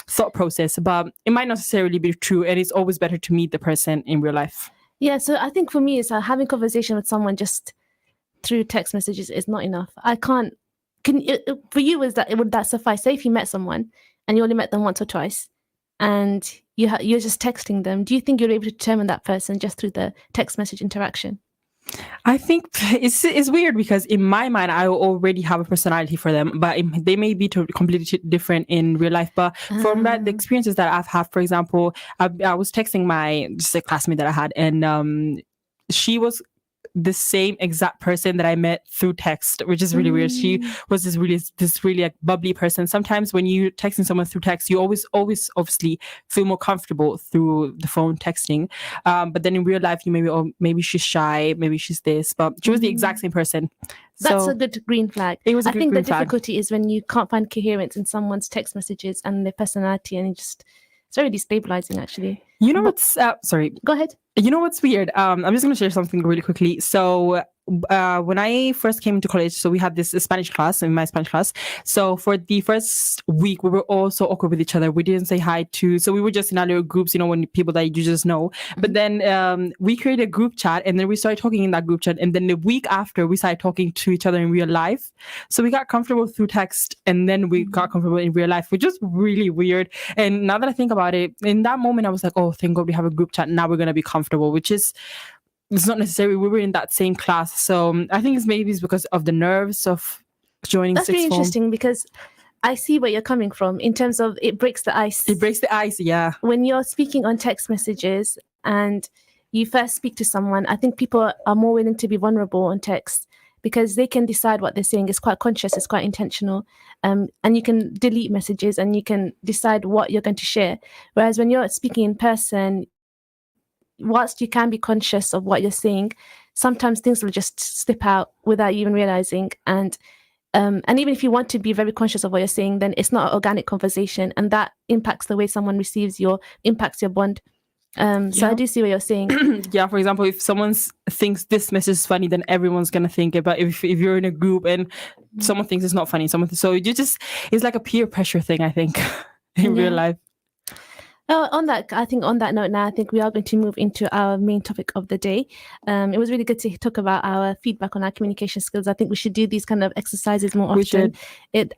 thought process, but it might not necessarily be true, and it's always better to meet the person in real life. Yeah, so I think for me, it's having conversation with someone just through text messages is not enough. I can't. For you, would that suffice? Say if you met someone and you only met them once or twice, and you're just texting them, do you think you're able to determine that person just through the text message interaction? I think it's weird because in my mind, I already have a personality for them, but they may be completely different in real life. But from the experiences that I've had, for example, I was texting just a classmate that I had, and she was the same exact person that I met through text, which is really weird. She was this really like bubbly person. Sometimes when you're texting someone through text, you always obviously feel more comfortable through the phone texting. But then in real life, you maybe she's shy, maybe she's this, but she was the exact same person. That's a good green flag. It was a I good think green the flag. difficulty is when you can't find coherence in someone's text messages and their personality, and it's very destabilizing, actually. You know what's sorry. Go ahead. You know what's weird? I'm just going to share something really quickly. So when I first came into college, so we had this Spanish class, in my Spanish class. So for the first week, we were all so awkward with each other. We didn't say hi so we were just in our little groups, when people that you just know. But then we created a group chat, and then we started talking in that group chat. And then the week after, we started talking to each other in real life. So we got comfortable through text, and then we got comfortable in real life, which is really weird. And now that I think about it, in that moment, I was like, oh, thank God we have a group chat. Now we're going to be comfortable, which is... It's not necessarily we were in that same class. So I think it's because of the nerves of joining That's sixth really form. interesting because I see where you're coming from in terms of it breaks the ice. It breaks the ice, yeah. When you're speaking on text messages and you first speak to someone, I think people are more willing to be vulnerable on text because they can decide what they're saying. It's quite conscious, it's quite intentional. And you can delete messages and you can decide what you're going to share. Whereas when you're speaking in person, whilst you can be conscious of what you're saying, sometimes things will just slip out without you even realizing. And even if you want to be very conscious of what you're saying, then it's not an organic conversation, and that impacts the way someone receives impacts your bond. So I do see what you're saying. Yeah, for example, if someone thinks this message is funny, then everyone's gonna think it. But if you're in a group and someone thinks it's not funny, it's like a peer pressure thing, I think, in real life. On that note now, I think we are going to move into our main topic of the day. It was really good to talk about our feedback on our communication skills. I think we should do these kind of exercises more often.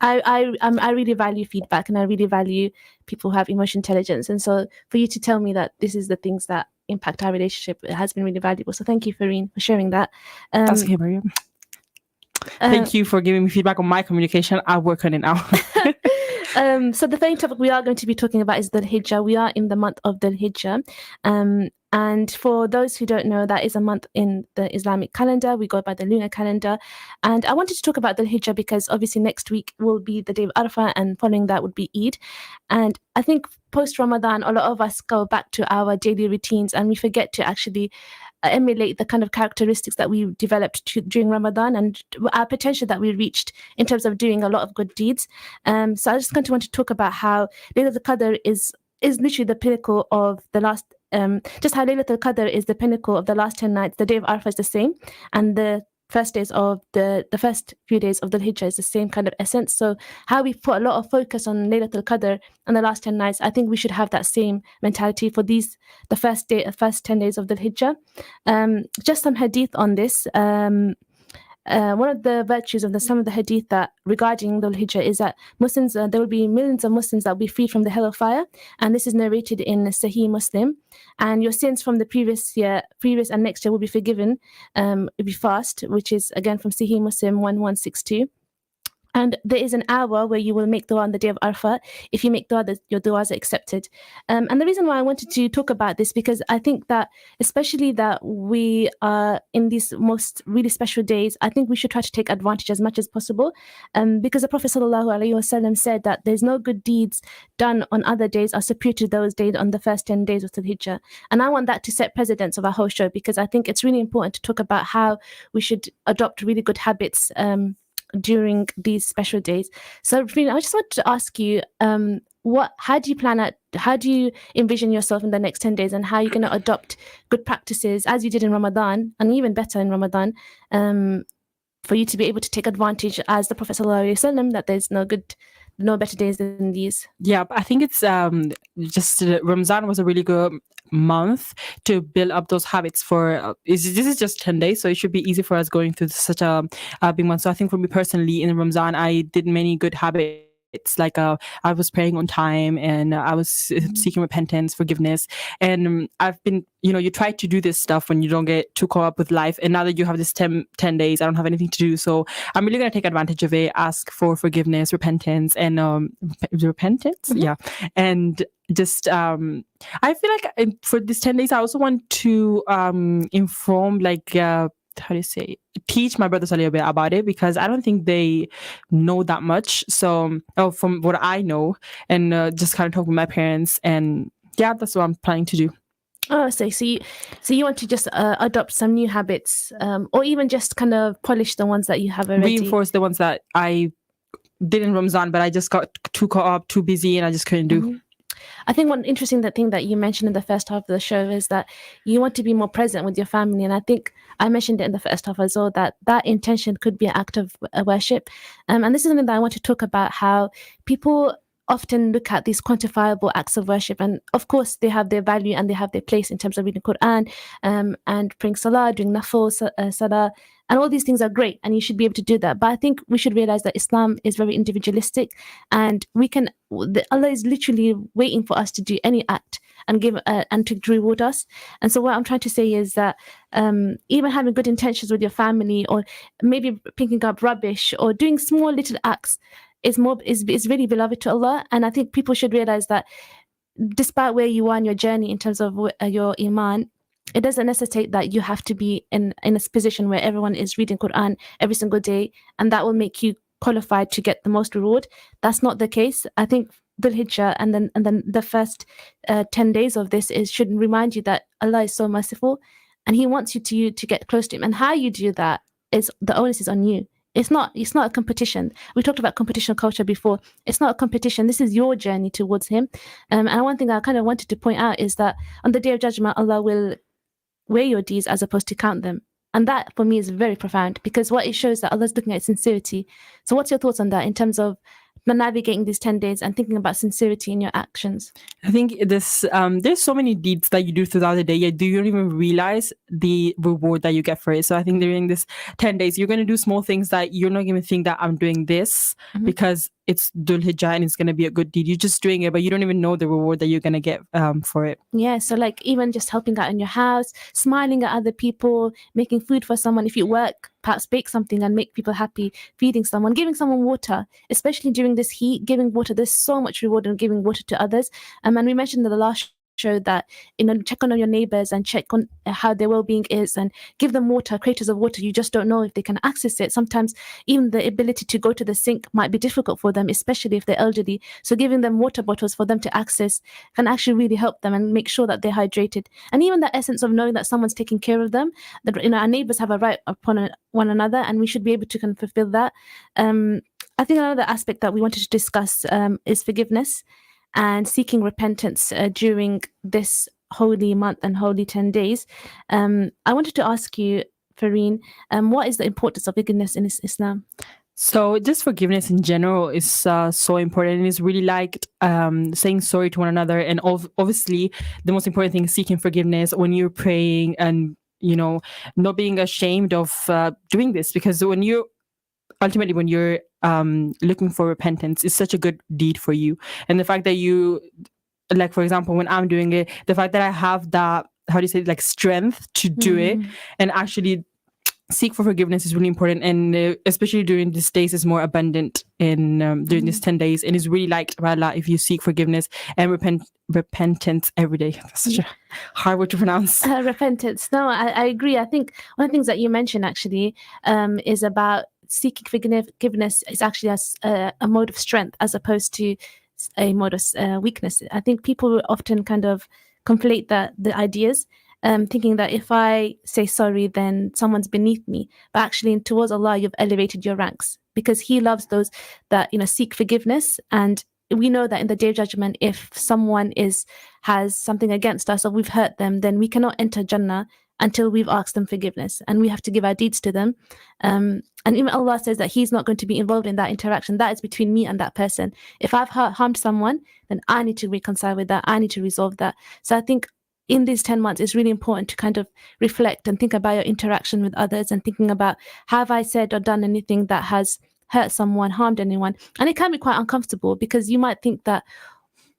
I really value feedback, and I really value people who have emotional intelligence. And so for you to tell me that this is the things that impact our relationship, it has been really valuable. So thank you, Fareen, for sharing that. That's okay, Mariam. Thank you for giving me feedback on my communication. I'll work on it now. So the main topic we are going to be talking about is Dhul Hijjah. We are in the month of Dhul Hijjah. And for those who don't know, that is a month in the Islamic calendar. We go by the lunar calendar. And I wanted to talk about Dhul Hijjah because obviously next week will be the day of Arafah, and following that would be Eid. And I think post-Ramadan, a lot of us go back to our daily routines and we forget to actually emulate the kind of characteristics that we developed during Ramadan and our potential that we reached in terms of doing a lot of good deeds. So I just kind of want to talk about how Laylatul Qadr is literally the pinnacle of the last, just how Laylatul Qadr is the pinnacle of the last 10 nights. The day of Arafah is the same, and the first days of the first few days of Dhul Hijjah is the same kind of essence. So how we put a lot of focus on Laylatul Qadr and the last 10 nights, I think we should have that same mentality for the first 10 days of Dhul Hijjah. Just some hadith on this. One of the virtues of some of the hadith that regarding Dhul Hijjah is that Muslims, there will be millions of Muslims that will be freed from the hell of fire, and this is narrated in Sahih Muslim. And your sins from the previous and next year will be forgiven if you fast, which is again from Sahih Muslim 1162. And there is an hour where you will make dua on the day of Arafat. If you make dua, your duas are accepted. And the reason why I wanted to talk about this, because I think that, especially that we are in these most really special days, I think we should try to take advantage as much as possible. Because the Prophet ﷺ said that there's no good deeds done on other days are superior to those days on the first 10 days of the Hijjah. And I want that to set precedence of our whole show, because I think it's really important to talk about how we should adopt really good habits during these special days. So, Rina, I just wanted to ask you, how do you envision yourself in the next 10 days, and how you're going to adopt good practices as you did in Ramadan, and even better in Ramadan, for you to be able to take advantage, as the Prophet ﷺ, that there's no better days than these. Yeah, but I think it's just Ramzan was a really good month to build up those habits for this is just 10 days, so it should be easy for us going through such a big month. So I think for me personally, in Ramzan I did many good habits. Like I was praying on time, and I was seeking repentance, forgiveness, and I've been, you try to do this stuff when you don't get too caught up with life, and now that you have this 10 days, I don't have anything to do, so I'm really going to take advantage of it, ask for forgiveness, repentance, and yeah, and just I feel like for these 10 days I also want to inform, like how do you say, teach my brothers a little bit about it, because I don't think they know that much. So from what I know, and just kind of talk with my parents, and yeah, that's what I'm planning to do. Oh, so you want to just adopt some new habits, or even just kind of polish the ones that you have already. Reinforce the ones that I did in Ramzan, but I just got too caught up, too busy, and I just couldn't do. I think one interesting thing that you mentioned in the first half of the show is that you want to be more present with your family. And I think I mentioned it in the first half as well, that intention could be an act of worship. And this is something that I want to talk about, how people often look at these quantifiable acts of worship. And of course, they have their value and they have their place in terms of reading Quran and praying salah, doing nafil, salah. And all these things are great, and you should be able to do that. But I think we should realize that Islam is very individualistic, and Allah is literally waiting for us to do any act and give and to reward us. And so what I'm trying to say is that even having good intentions with your family, or maybe picking up rubbish, or doing small little acts, is really beloved to Allah. And I think people should realize that despite where you are in your journey in terms of your iman, it doesn't necessitate that you have to be in a position where everyone is reading Quran every single day, and that will make you qualified to get the most reward. That's not the case. I think Dhul Hijjah and then the first 10 days of this should remind you that Allah is so merciful, and He wants you to get close to Him. And how you do that is the onus is on you. It's not a competition. We talked about competition culture before. It's not a competition. This is your journey towards Him. And one thing I kind of wanted to point out is that on the Day of Judgment, Allah will weigh your deeds as opposed to count them. And that for me is very profound, because what it shows that Allah is looking at sincerity. So what's your thoughts on that in terms of navigating these 10 days and thinking about sincerity in your actions? I think there's so many deeds that you do throughout the day, you don't even realize the reward that you get for it. So I think during this 10 days, you're going to do small things that you're not even think that I'm doing this because it's Dhul Hijjah and it's going to be a good deed. You're just doing it, but you don't even know the reward that you're going to get for it. Yeah, so like even just helping out in your house, smiling at other people, making food for someone. If you work, perhaps bake something and make people happy, feeding someone, giving someone water, especially during this heat, giving water. There's so much reward in giving water to others. And we mentioned in the last show that, check on your neighbors and check on how their well-being is, and give them water, creators of water. You just don't know if they can access it. Sometimes even the ability to go to the sink might be difficult for them, especially if they're elderly. So giving them water bottles for them to access can actually really help them and make sure that they're hydrated. And even the essence of knowing that someone's taking care of them, that our neighbors have a right upon one another, and we should be able to kind of fulfill that. I think another aspect that we wanted to discuss is forgiveness and seeking repentance during this holy month and holy 10 days. I wanted to ask you, Fareen, what is the importance of forgiveness in Islam? So just forgiveness in general is so important, and it's really like saying sorry to one another. And obviously, the most important thing is seeking forgiveness when you're praying, and not being ashamed of doing this, because when you're looking for repentance, it's such a good deed for you. And the fact that you, like, for example, when I'm doing it, the fact that I have that, how do you say, like, strength to do it and actually seek for forgiveness is really important, and especially during these days is more abundant in during these 10 days, and it's really liked by Allah if you seek forgiveness and repentance every day. That's such a hard word to pronounce. Repentance. No, I agree. I think one of the things that you mentioned actually is about seeking forgiveness is actually as a mode of strength as opposed to a mode of weakness. I think people often kind of conflate the ideas, thinking that if I say sorry, then someone's beneath me. But actually, towards Allah, you've elevated your ranks, because He loves those that seek forgiveness. And we know that in the Day of Judgment, if someone has something against us or we've hurt them, then we cannot enter Jannah until we've asked them forgiveness, and we have to give our deeds to them. And even Allah says that He's not going to be involved in that interaction. That is between me and that person. If I've harmed someone, then I need to reconcile with that. I need to resolve that. So I think in these 10 months, it's really important to kind of reflect and think about your interaction with others, and thinking about, have I said or done anything that has hurt someone, harmed anyone? And it can be quite uncomfortable, because you might think that,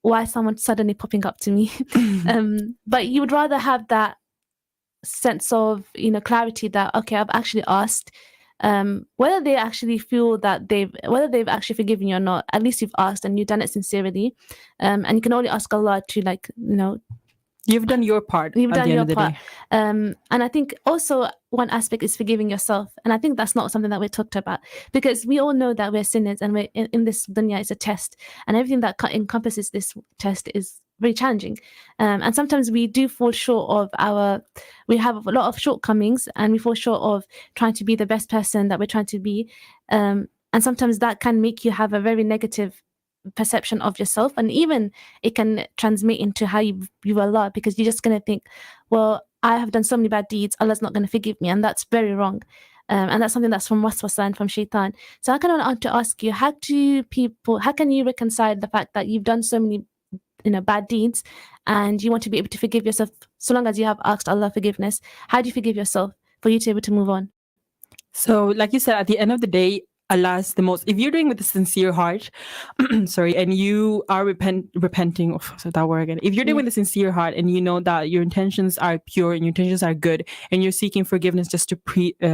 why is someone suddenly popping up to me? But you would rather have that sense of clarity that, okay, I've actually asked, whether they actually feel that whether they've actually forgiven you or not, at least you've asked and you've done it sincerely. And you can only ask Allah to you've done your part. You've done your part. And I think also one aspect is forgiving yourself. And I think that's not something that we're talked about, because we all know that we're sinners, and we're in this dunya is a test, and everything that encompasses this test is very challenging. And sometimes we do fall short of we have a lot of shortcomings, and we fall short of trying to be the best person that we're trying to be. And sometimes that can make you have a very negative perception of yourself, and even it can transmit into how you view Allah, because you're just going to think, well, I have done so many bad deeds, Allah's not going to forgive me, and that's very wrong. And that's something that's from waswasa and from shaitan. So I kind of want to ask you, how can you reconcile the fact that you've done so many bad deeds, and you want to be able to forgive yourself, so long as you have asked Allah forgiveness? How do you forgive yourself for you to be able to move on? So like you said, at the end of the day, Allah is the most, if you're doing with a sincere heart, sorry, and you are repenting, that word again. If you're doing with a sincere heart, and you know that your intentions are pure and your intentions are good, and you're seeking forgiveness just to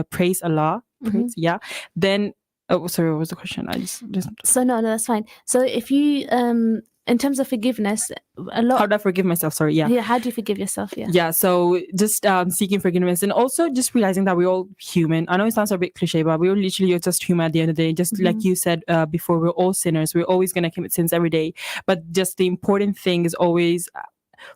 praise Allah, then, sorry, what was the question? So no, that's fine. So if you, in terms of forgiveness, how do I forgive myself? Sorry, yeah. How do you forgive yourself? Yeah. So just seeking forgiveness, and also just realizing that we're all human. I know it sounds a bit cliche, but we're literally just human at the end of the day. Just like you said before, we're all sinners. We're always going to commit sins every day. But just the important thing is always,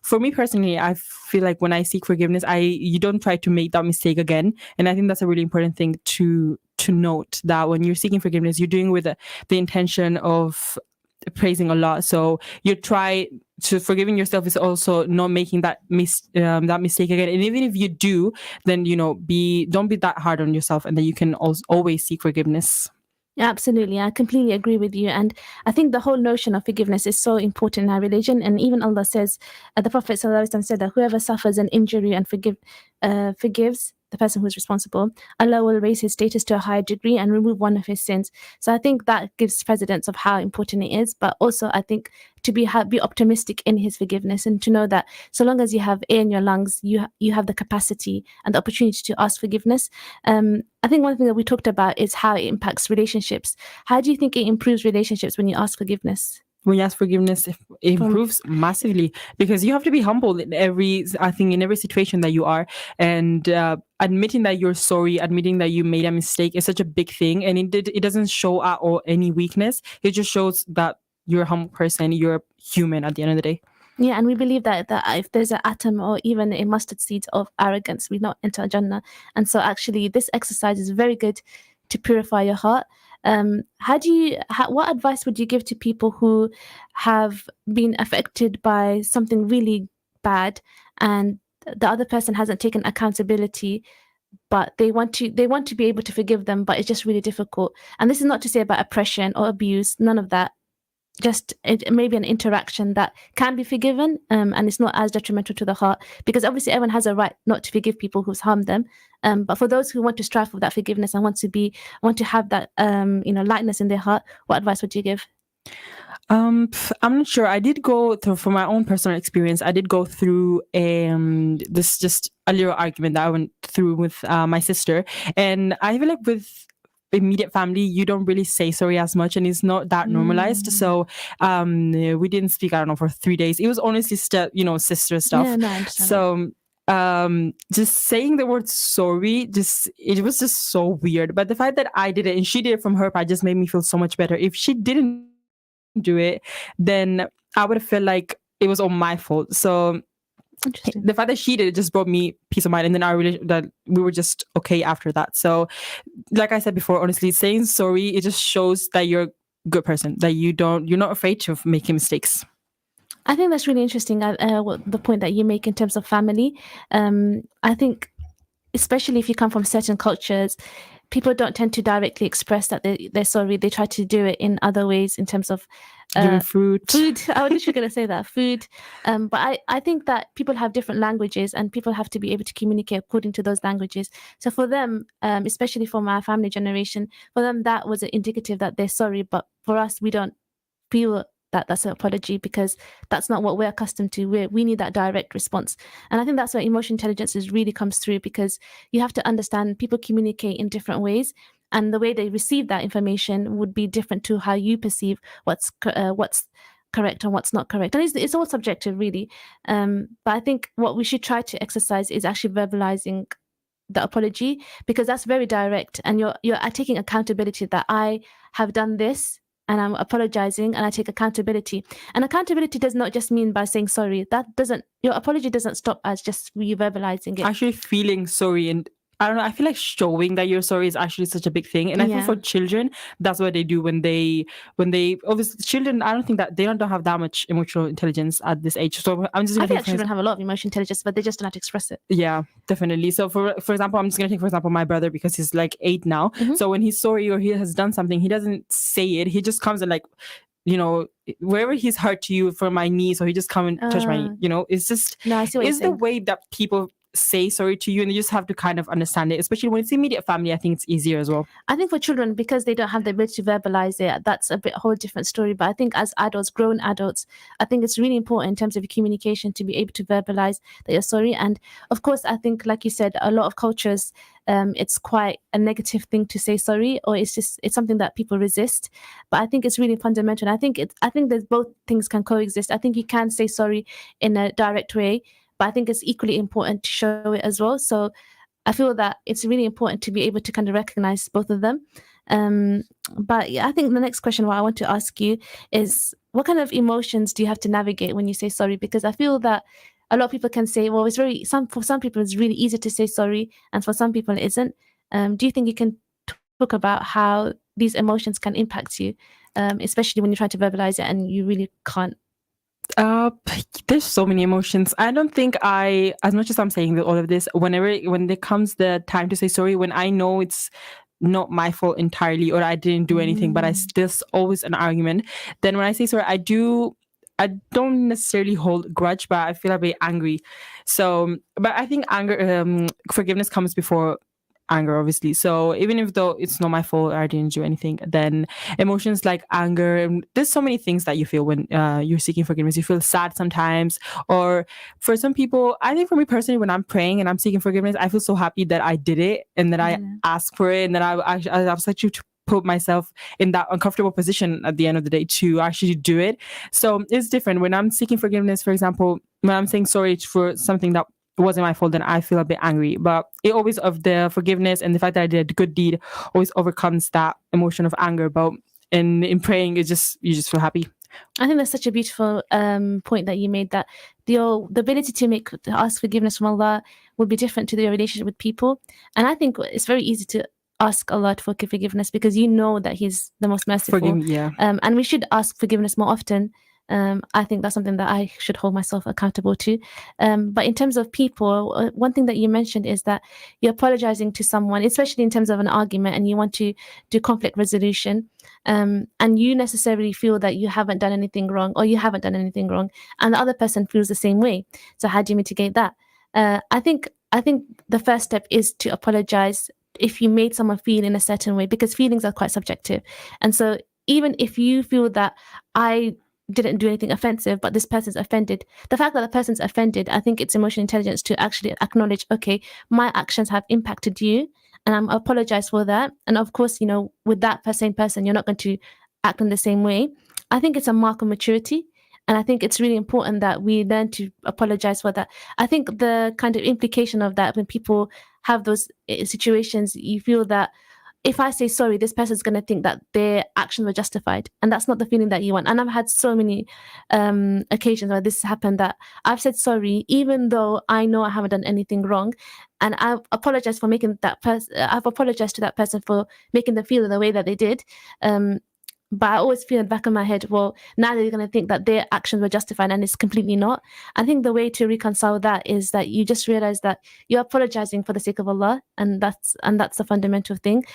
for me personally, I feel like when I seek forgiveness, you don't try to make that mistake again. And I think that's a really important thing to note, that when you're seeking forgiveness, you're doing with the intention of praising Allah. So you try to forgiving yourself is also not making that mistake again. And even if you do, then don't be that hard on yourself, and then you can always seek forgiveness. Yeah, absolutely. I completely agree with you. And I think the whole notion of forgiveness is so important in our religion. And even Allah says, the Prophet ﷺ said that whoever suffers an injury and forgives the person who's responsible, Allah will raise his status to a higher degree and remove one of his sins. So I think that gives precedence of how important it is. But also I think to be optimistic in his forgiveness, and to know that so long as you have air in your lungs, you have the capacity and the opportunity to ask forgiveness. I think one thing that we talked about is how it impacts relationships. How do you think it improves relationships when you ask forgiveness? When you ask forgiveness, it improves massively, because you have to be humble in every situation that you are, and admitting that you're sorry, admitting that you made a mistake is such a big thing, and it doesn't show at all any weakness. It just shows that you're a humble person, you're human at the end of the day. Yeah, and we believe that if there's an atom or even a mustard seed of arrogance, we not enter Jannah. And so actually this exercise is very good to purify your heart. What advice would you give to people who have been affected by something really bad, and the other person hasn't taken accountability, but they want to be able to forgive them, but it's just really difficult? And this is not to say about oppression or abuse, none of that. Just maybe an interaction that can be forgiven, and it's not as detrimental to the heart, because obviously everyone has a right not to forgive people who's harmed them. But for those who want to strive for that forgiveness and want to have that lightness in their heart, what advice would you give? I'm not sure. I did go through, from my own personal experience, I did go through this just a little argument that I went through with my sister. And I feel like with immediate family, you don't really say sorry as much, and it's not that normalized. So we didn't speak, I don't know, for 3 days. It was honestly sister stuff. Yeah, no, I understand. So just saying the word sorry, it was just so weird. But the fact that I did it and she did it from her part just made me feel so much better. If she didn't do it, then I would have felt like it was all my fault. So the fact that she did it just brought me peace of mind, and then that we were just okay after that. So like I said before, honestly, saying sorry, it just shows that you're a good person, that you're not afraid to making mistakes. I think that's really interesting, the point that you make in terms of family. I think, especially if you come from certain cultures, people don't tend to directly express that they're sorry. They try to do it in other ways in terms of giving food. I was literally going to say that, food. But I think that people have different languages, and people have to be able to communicate according to those languages. So for them, especially for my family generation, for them, that was indicative that they're sorry. But for us, we don't feel that that's an apology, because that's not what we're accustomed to. We need that direct response. And I think that's where emotional intelligence really comes through, because you have to understand people communicate in different ways, and the way they receive that information would be different to how you perceive what's correct and what's not correct. And it's all subjective, really. But I think what we should try to exercise is actually verbalizing the apology, because that's very direct, and you're taking accountability that I have done this, and I'm apologizing, and I take accountability. And accountability does not just mean by saying sorry. Your apology doesn't stop as just you verbalizing it. Actually feeling sorry, and I don't know, I feel like showing that you're sorry is actually such a big thing. And I think for children, that's what they do when they obviously, children, I don't think that they don't have that much emotional intelligence at this age. So I'm just I think children have a lot of emotional intelligence, but they just don't have to express it. Yeah, definitely. So for example, I'm just gonna take for example my brother, because he's like 8 now. Mm-hmm. So when he's sorry or he has done something, he doesn't say it. He just comes and like, wherever he's hurt to you, for my knee, so he just come and touch my, it's just, no, I see what it's the way that people say sorry to you, and you just have to kind of understand it, especially when it's immediate family. I think it's easier as well. I think for children, because they don't have the ability to verbalize it, that's a whole different story. But I think as adults, grown adults, I think it's really important in terms of communication to be able to verbalize that you're sorry. And of course, I think, like you said, a lot of cultures, it's quite a negative thing to say sorry, or it's something that people resist. But I think it's really fundamental. And I think there's both things can coexist. I think you can say sorry in a direct way, but I think it's equally important to show it as well. So I feel that it's really important to be able to kind of recognize both of them. But yeah, I think the next question what I want to ask you is, what kind of emotions do you have to navigate when you say sorry? Because I feel that a lot of people can say, well, for some people it's really easy to say sorry, and for some people it isn't. Do you think you can talk about how these emotions can impact you, especially when you're trying to verbalize it and you really can't? There's so many emotions. I don't think as much as I'm saying all of this, when there comes the time to say sorry, when I know it's not my fault entirely, or I didn't do anything, but there's always an argument, then when I say sorry, I don't necessarily hold grudge, but I feel a bit angry. So, but I think forgiveness comes before anger, obviously. So even if though it's not my fault or I didn't do anything, then emotions like anger, and there's so many things that you feel when you're seeking forgiveness. You feel sad sometimes, or for some people, I think for me personally, when I'm praying and I'm seeking forgiveness, I feel so happy that I did it, and that I asked for it, and that I was actually to put myself in that uncomfortable position at the end of the day to actually do it. So it's different when I'm seeking forgiveness. For example, when I'm saying sorry for something that wasn't my fault, then I feel a bit angry. But it always, of the forgiveness and the fact that I did a good deed, always overcomes that emotion of anger. But in praying, you just feel happy. I think that's such a beautiful point that you made, that the ability to ask forgiveness from Allah will be different to your relationship with people. And I think it's very easy to ask Allah for forgiveness because you know that He's the most merciful. And we should ask forgiveness more often. I think that's something that I should hold myself accountable to. But in terms of people, one thing that you mentioned is that you're apologizing to someone, especially in terms of an argument, and you want to do conflict resolution, and you necessarily feel that you haven't done anything wrong, or you haven't done anything wrong, and the other person feels the same way. So how do you mitigate that? I think the first step is to apologize if you made someone feel in a certain way, because feelings are quite subjective. And so even if you feel that I didn't do anything offensive, but this person's offended, the fact that the person's offended, I think it's emotional intelligence to actually acknowledge, okay, my actions have impacted you, and I apologize for that. And of course, with that same person, you're not going to act in the same way. I think it's a mark of maturity. And I think it's really important that we learn to apologize for that. I think the kind of implication of that, when people have those situations, you feel that if I say sorry, this person's going to think that their actions were justified. And that's not the feeling that you want. And I've had so many occasions where this happened, that I've said sorry, even though I know I haven't done anything wrong. And I've apologized for making that person, I've apologized to that person for making them feel the way that they did. But I always feel in the back of my head, well, now they're going to think that their actions were justified, and it's completely not. I think the way to reconcile that is that you just realize that you're apologizing for the sake of Allah, and that's the fundamental thing,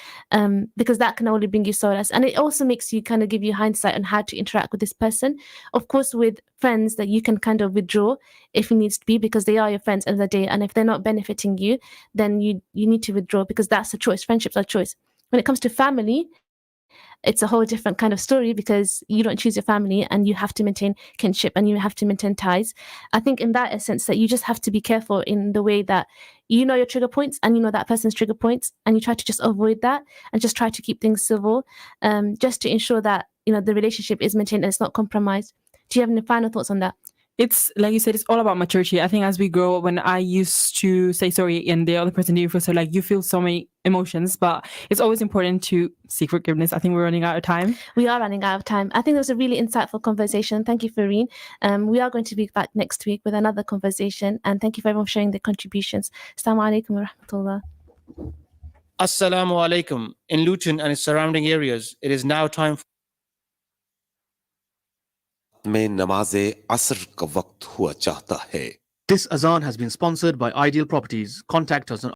because that can only bring you solace. And it also makes you kind of give you hindsight on how to interact with this person. Of course, with friends, that you can kind of withdraw if it needs to be, because they are your friends at the end of the day. And if they're not benefiting you, then you need to withdraw, because that's a choice. Friendships are a choice. When it comes to family, it's a whole different kind of story, because you don't choose your family, and you have to maintain kinship, and you have to maintain ties. I think in that essence, that you just have to be careful in the way that you know your trigger points, and you know that person's trigger points, and you try to just avoid that, and just try to keep things civil, just to ensure that the relationship is maintained and it's not compromised. Do you have any final thoughts on that? It's like you said, it's all about maturity. I think as we grow, when I used to say sorry and the other person didn't feel so, like, you feel so many emotions, but it's always important to seek forgiveness. I think we're running out of time. We are running out of time. I think it was a really insightful conversation. Thank you, Fareen. We are going to be back next week with another conversation, and thank you for everyone for sharing their contributions. Assalamu alaikum wa rahmatullah. Assalamu alaikum. In Luton and its surrounding areas, it is now time for में नमाज़े असर का वक्त हुआ चाहता है। This azan has been sponsored by Ideal Properties. Contact us on